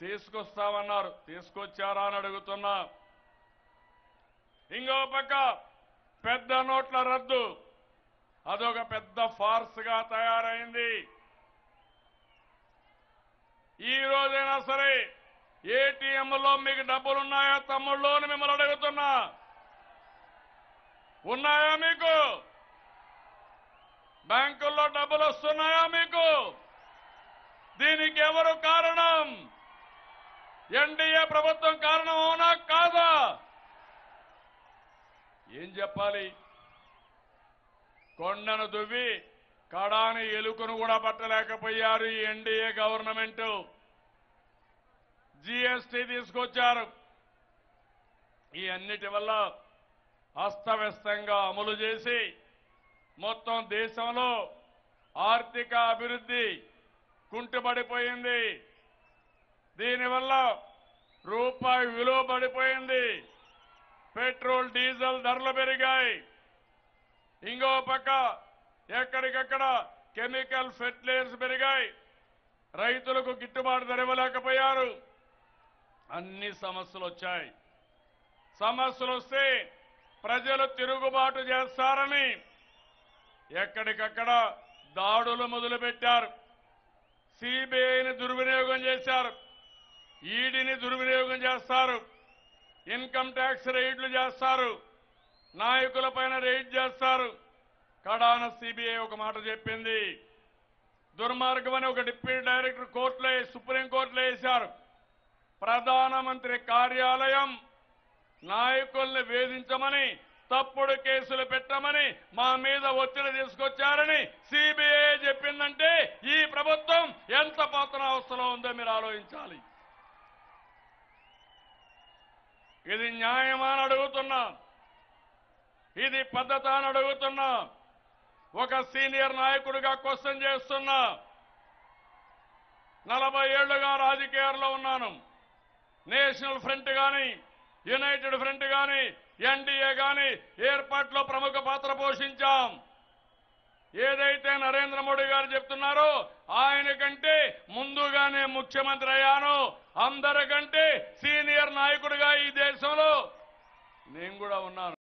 తీసుకొస్తామన్నారు, తీసుకొచ్చారా అని అడుగుతున్నా. ఇంకో పక్క పెద్ద నోట్ల రద్దు, అదొక పెద్ద ఫార్స్ గా తయారైంది. ఈ రోజైనా సరే ఏటీఎంలో మీకు డబ్బులున్నాయా తమ్ముళ్ళు అని మిమ్మల్ని అడుగుతున్నా. ఉన్నాయా మీకు? బ్యాంకుల్లో డబ్బులు వస్తున్నాయా మీకు? దీనికి ఎవరు కారణం? ఎన్డీఏ ప్రభుత్వం కారణం అవునా కాదా? ఏం చెప్పాలి? కొండను దువ్వి కడాని ఎలుకను కూడా పట్టలేకపోయారు ఈ ఎన్డీఏ గవర్నమెంట్. జీఎస్టీ తీసుకొచ్చారు. ఈ అన్నిటి వల్ల అస్తవ్యస్తంగా అమలు చేసి మొత్తం దేశంలో ఆర్థిక అభివృద్ధి కుంటుపడిపోయింది. దీనివల్ల రూపాయి విలువ పడిపోయింది. పెట్రోల్ డీజిల్ ధరలు పెరిగాయి. ఇంకో పక్క ఎక్కడికక్కడ కెమికల్ ఫెర్టిలైజర్స్ పెరిగాయి. రైతులకు గిట్టుబాటు ధర ఇవ్వలేకపోయారు. అన్ని సమస్యలు వచ్చాయి. సమస్యలు వస్తే ప్రజలు తిరుగుబాటు చేస్తారని ఎక్కడికక్కడ దాడులు మొదలుపెట్టారు. సిబిఐని దుర్వినియోగం చేశారు. ఈడీని దుర్వినియోగం చేస్తారు. ఇన్కమ్ ట్యాక్స్ రైడ్లు చేస్తారు. నాయకులపైన రైడ్ చేస్తారు. కడాన సిబిఐ ఒక మాట చెప్పింది. దుర్మార్గం అని ఒక డిప్యూటీ డైరెక్టర్ కోర్టులో సుప్రీంకోర్టులో వేశారు. ప్రధానమంత్రి కార్యాలయం నాయకుల్ని వేధించమని, తప్పుడు కేసులు పెట్టమని మా మీద ఒత్తిడి తీసుకొచ్చారని సిబిఐ చెప్పిందంటే ఈ ప్రభుత్వం ఎంత పతనావస్థలో ఉందో మీరు ఆలోచించాలి. ఇది న్యాయమా అని అడుగుతున్నా. ఇది పద్ధత అని అడుగుతున్నా. ఒక సీనియర్ నాయకుడిగా క్వశ్చన్ చేస్తున్నా. 40 ఏళ్లుగా రాజకీయాల్లో ఉన్నాను. నేషనల్ ఫ్రంట్ గాని, యునైటెడ్ ఫ్రంట్ గాని, ఎన్డీఏ గాని ఏర్పాట్లో ప్రముఖ పాత్ర పోషించాం. ఏదైతే నరేంద్ర మోడీ గారు చెప్తున్నారో ఆయన కంటే ముందుగానే ముఖ్యమంత్రి అయ్యాను. అందరికంటే సీనియర్ నాయకుడిగా ఈ దేశంలో నేను కూడా ఉన్నాను.